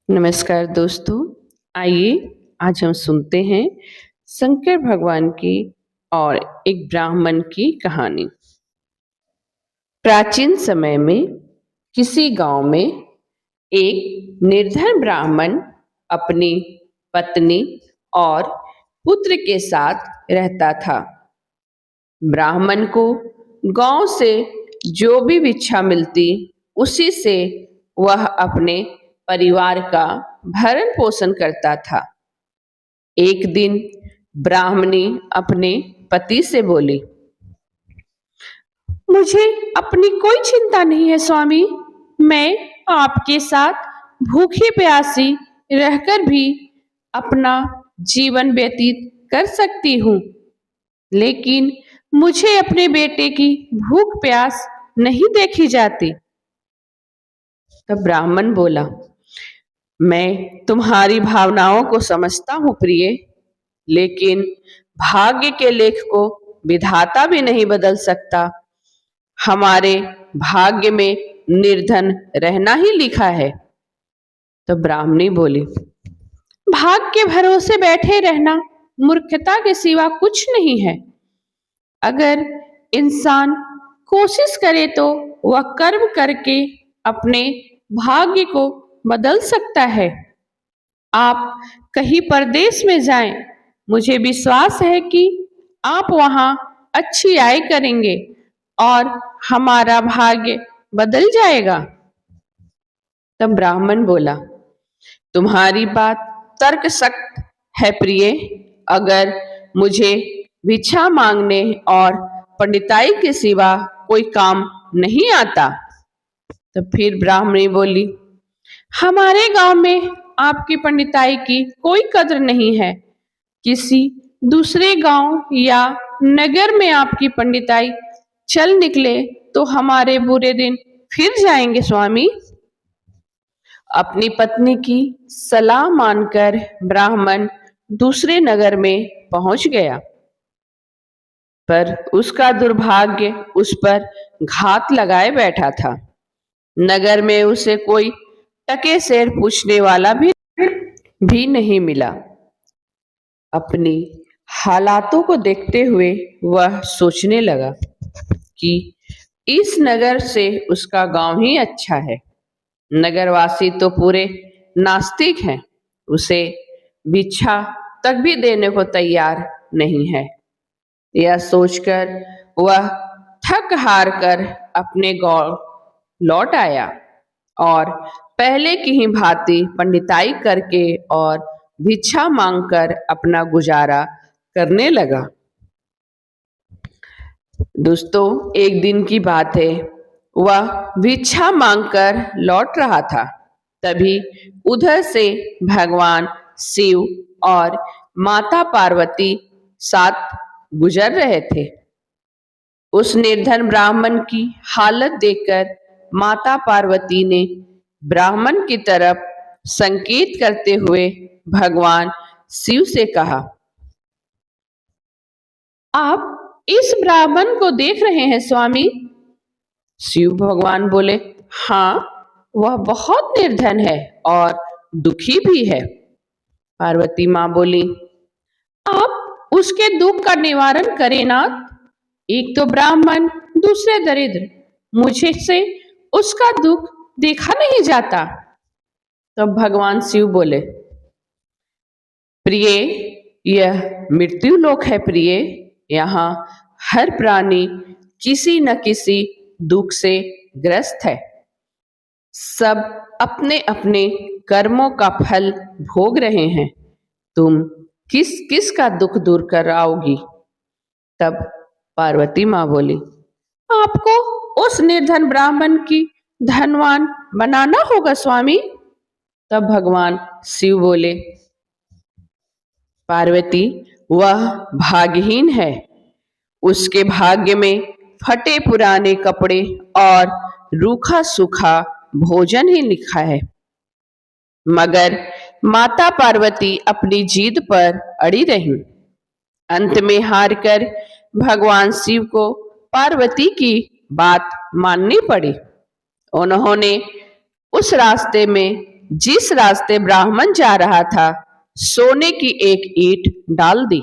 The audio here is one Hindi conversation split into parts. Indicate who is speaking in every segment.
Speaker 1: नमस्कार दोस्तों। आइए आज हम सुनते हैं शंकर भगवान की और एक ब्राह्मण की कहानी। प्राचीन समय में किसी गांव में एक निर्धन ब्राह्मण अपनी पत्नी और पुत्र के साथ रहता था। ब्राह्मण को गांव से जो भी भिक्षा मिलती उसी से वह अपने परिवार का भरण पोषण करता था। एक दिन ब्राह्मणी अपने पति से बोली, मुझे अपनी कोई चिंता नहीं है स्वामी। मैं आपके साथ भूखी प्यासी रहकर भी अपना जीवन व्यतीत कर सकती हूँ, लेकिन मुझे अपने बेटे की भूख प्यास नहीं देखी जाती। तब ब्राह्मण बोला, मैं तुम्हारी भावनाओं को समझता हूँ प्रिय, लेकिन भाग्य के लेख को विधाता भी नहीं बदल सकता। हमारे भाग्य में निर्धन रहना ही लिखा है। तो ब्राह्मणी बोली, भाग्य के भरोसे बैठे रहना मूर्खता के सिवा कुछ नहीं है। अगर इंसान कोशिश करे तो वह कर्म करके अपने भाग्य को बदल सकता है। आप कहीं परदेश में जाएं, मुझे विश्वास है कि आप वहां अच्छी आय करेंगे और हमारा भाग्य बदल जाएगा। तब ब्राह्मण बोला, तुम्हारी बात तर्क सख्त है प्रिय। अगर मुझे भिक्षा मांगने और पंडिताई के सिवा कोई काम नहीं आता। तो फिर ब्राह्मणी बोली, हमारे गांव में आपकी पंडिताई की कोई कद्र नहीं है। किसी दूसरे गांव या नगर में आपकी पंडिताई चल निकले तो हमारे बुरे दिन फिर जाएंगे स्वामी। अपनी पत्नी की सलाह मानकर ब्राह्मण दूसरे नगर में पहुंच गया, पर उसका दुर्भाग्य उस पर घात लगाए बैठा था। नगर में उसे कोई टके सेर पूछने वाला भी नहीं मिला। अपनी हालातों को देखते हुए वह सोचने लगा कि इस नगर से उसका गांव ही अच्छा है। नगरवासी तो पूरे नास्तिक हैं, उसे भिक्षा तक भी देने को तैयार नहीं है। यह सोचकर वह थक हार कर अपने गांव लौट आया और पहले की ही भांति पंडिताई करके और भिक्षा मांगकर अपना गुजारा करने लगा। दोस्तों, एक दिन की बात है, वह भिक्षा मांगकर लौट रहा था। तभी उधर से भगवान शिव और माता पार्वती साथ गुजर रहे थे। उस निर्धन ब्राह्मण की हालत देखकर माता पार्वती ने ब्राह्मण की तरफ संकेत करते हुए भगवान शिव से कहा, आप इस ब्राह्मण को देख रहे हैं स्वामी? शिव भगवान बोले, हाँ, वह बहुत निर्धन है और दुखी भी है। पार्वती माँ बोली, आप उसके दुख का निवारण करें नाथ। एक तो ब्राह्मण, दूसरे दरिद्र, मुझे से उसका दुख देखा नहीं जाता। तब भगवान शिव बोले, प्रिय, यह मृत्यु लोक है प्रिय। यहाँ हर प्राणी किसी न किसी दुख से ग्रस्त है। सब अपने अपने कर्मों का फल भोग रहे हैं। तुम किस किस का दुख दूर कराओगी? तब पार्वती माँ बोली, आपको उस निर्धन ब्राह्मण की धनवान बनाना होगा स्वामी। तब भगवान शिव बोले, पार्वती, वह भाग्यहीन है। उसके भाग्य में फटे पुराने कपड़े और रूखा सूखा भोजन ही लिखा है। मगर माता पार्वती अपनी जीद पर अड़ी रही। अंत में हार कर भगवान शिव को पार्वती की बात माननी पड़ी। उन्होंने उस रास्ते में जिस रास्ते ब्राह्मण जा रहा था सोने की एक ईंट डाल दी।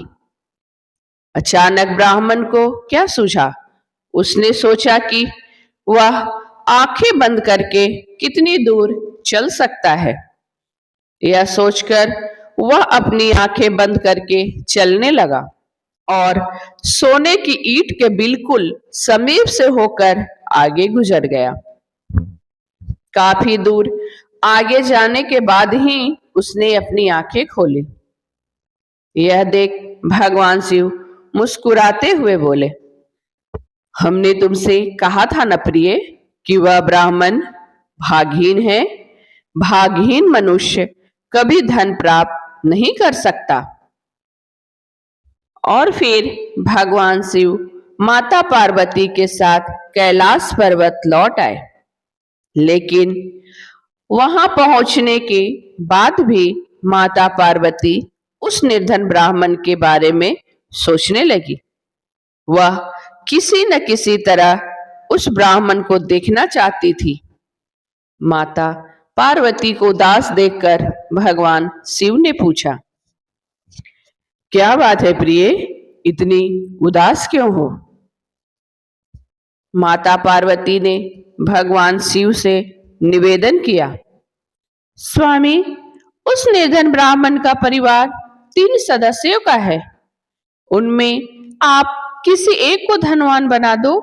Speaker 1: अचानक ब्राह्मण को क्या सूझा? उसने सोचा कि वह आंखें बंद करके कितनी दूर चल सकता है। यह सोचकर वह अपनी आंखें बंद करके चलने लगा और सोने की ईंट के बिल्कुल समीप से होकर आगे गुजर गया। काफी दूर आगे जाने के बाद ही उसने अपनी आंखें खोली। यह देख भगवान शिव मुस्कुराते हुए बोले, हमने तुमसे कहा था न प्रिय कि वह ब्राह्मण भागहीन है। भागहीन मनुष्य कभी धन प्राप्त नहीं कर सकता। और फिर भगवान शिव माता पार्वती के साथ कैलाश पर्वत लौट आए। लेकिन वहां पहुंचने के बाद भी माता पार्वती उस निर्धन ब्राह्मण के बारे में सोचने लगी। वह किसी न किसी तरह उस ब्राह्मण को देखना चाहती थी। माता पार्वती को उदास देखकर भगवान शिव ने पूछा, क्या बात है प्रिय, इतनी उदास क्यों हो? माता पार्वती ने भगवान शिव से निवेदन किया, स्वामी, उस निर्धन ब्राह्मण का परिवार 3 सदस्यों का है। उनमें आप किसी एक को धनवान बना दो।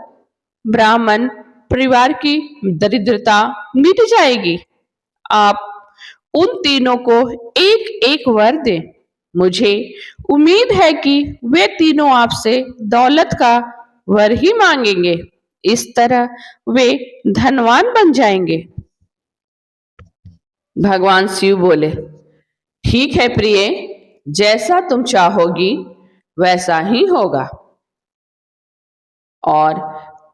Speaker 1: ब्राह्मण परिवार की दरिद्रता मिट जाएगी। आप उन तीनों को एक एक वर दें। मुझे उम्मीद है कि वे तीनों आपसे दौलत का वर ही मांगेंगे। इस तरह वे धनवान बन जाएंगे। भगवान शिव बोले, ठीक है प्रिय, जैसा तुम चाहोगी वैसा ही होगा। और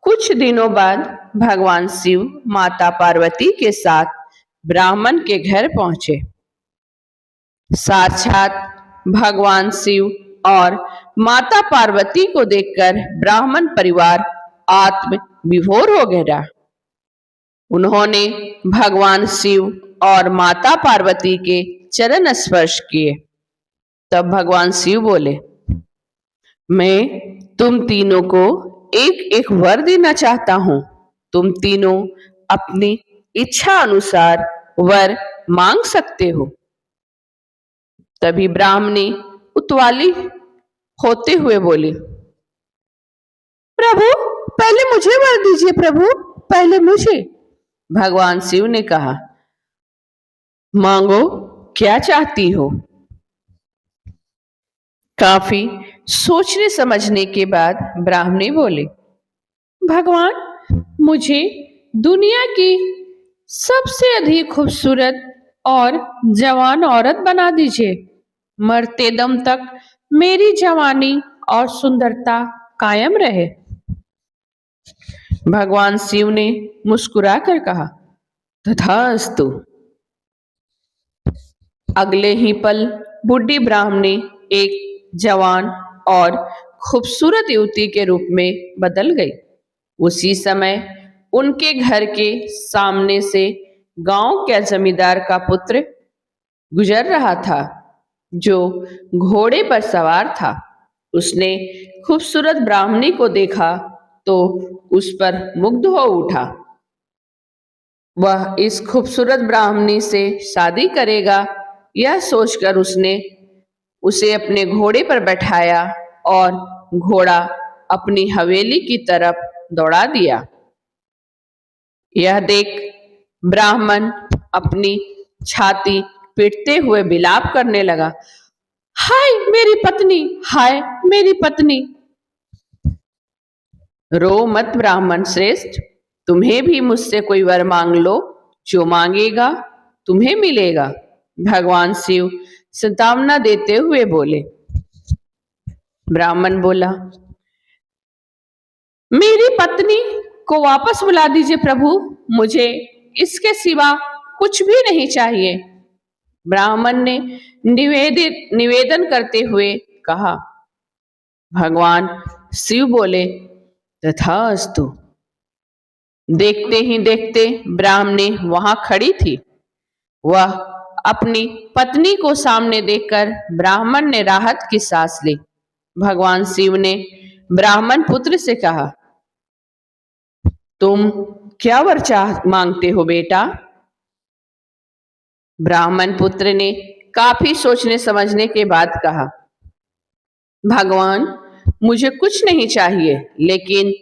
Speaker 1: कुछ दिनों बाद भगवान शिव माता पार्वती के साथ ब्राह्मण के घर पहुंचे। साक्षात भगवान शिव और माता पार्वती को देखकर ब्राह्मण परिवार आत्म विभोर हो गया। उन्होंने भगवान शिव और माता पार्वती के चरण स्पर्श किए। तब भगवान शिव बोले, मैं तुम तीनों को एक एक वर देना चाहता हूं। तुम तीनों अपनी इच्छा अनुसार वर मांग सकते हो। तभी ब्राह्मणी उतवाली होते हुए बोली, प्रभु, पहले मुझे वर दीजिए। प्रभु, पहले मुझे। भगवान शिव ने कहा, मांगो, क्या चाहती हो? काफी सोचने समझने के बाद ब्राह्मणी बोले, भगवान, मुझे दुनिया की सबसे अधिक खूबसूरत और जवान औरत बना दीजिए। मरते दम तक मेरी जवानी और सुंदरता कायम रहे। भगवान शिव ने मुस्कुराकर कहा, तथास्तु। अगले ही पल बूढ़ी ब्राह्मणी एक जवान और खूबसूरत युवती के रूप में बदल गई। उसी समय उनके घर के सामने से गांव के जमींदार का पुत्र गुजर रहा था, जो घोड़े पर सवार था। उसने खूबसूरत ब्राह्मणी को देखा तो उस पर मुग्ध हो उठा। वह इस खूबसूरत ब्राह्मणी से शादी करेगा, यह सोचकर उसने उसे अपने घोड़े पर बैठाया और घोड़ा अपनी हवेली की तरफ दौड़ा दिया। यह देख ब्राह्मण अपनी छाती पीटते हुए विलाप करने लगा, हाय मेरी पत्नी, हाय मेरी पत्नी। रो मत ब्राह्मण श्रेष्ठ, तुम्हें भी मुझसे कोई वर मांग लो, जो मांगेगा तुम्हें मिलेगा। भगवान शिव सांत्वना देते हुए बोले। ब्राह्मण बोला, मेरी पत्नी को वापस बुला दीजिए प्रभु, मुझे इसके सिवा कुछ भी नहीं चाहिए। ब्राह्मण ने निवेदन करते हुए कहा। भगवान शिव बोले, तथास्तु। देखते ही देखते ब्राह्मणी वहां खड़ी थी। वह अपनी पत्नी को सामने देखकर ब्राह्मण ने राहत की सांस ली। भगवान शिव ने ब्राह्मण पुत्र से कहा, तुम क्या वर मांगते हो बेटा? ब्राह्मण पुत्र ने काफी सोचने समझने के बाद कहा, भगवान, मुझे कुछ नहीं चाहिए, लेकिन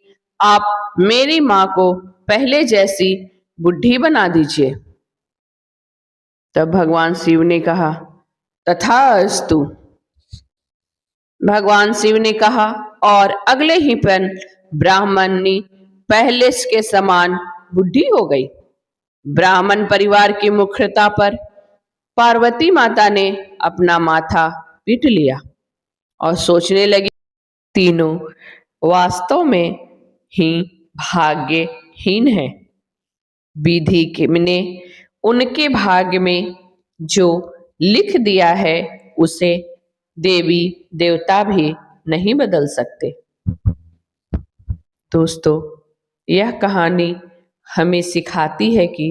Speaker 1: आप मेरी मां को पहले जैसी बुढ़ी बना दीजिए। तब भगवान शिव ने कहा, तथास्तु। भगवान शिव ने कहा और अगले ही पल ब्राह्मणी पहले के समान बुढ़ी हो गई। ब्राह्मण परिवार की मुख्यता पर पार्वती माता ने अपना माथा पीट लिया और सोचने लगी, तीनों वास्तव में ही भाग्यहीन हैं। विधि ने उनके भाग्य में जो लिख दिया है उसे देवी देवता भी नहीं बदल सकते। दोस्तों, यह कहानी हमें सिखाती है कि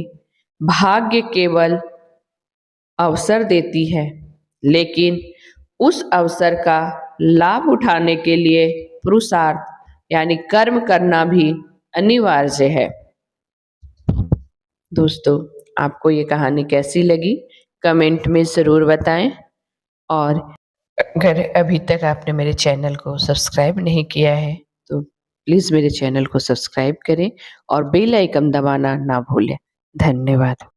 Speaker 1: भाग्य केवल अवसर देती है, लेकिन उस अवसर का लाभ उठाने के लिए पुरुषार्थ यानी कर्म करना भी अनिवार्य है। दोस्तों, आपको ये कहानी कैसी लगी कमेंट में ज़रूर बताएं, और अगर अभी तक आपने मेरे चैनल को सब्सक्राइब नहीं किया है तो प्लीज़ मेरे चैनल को सब्सक्राइब करें और बेल आइकन दबाना ना भूलें। धन्यवाद।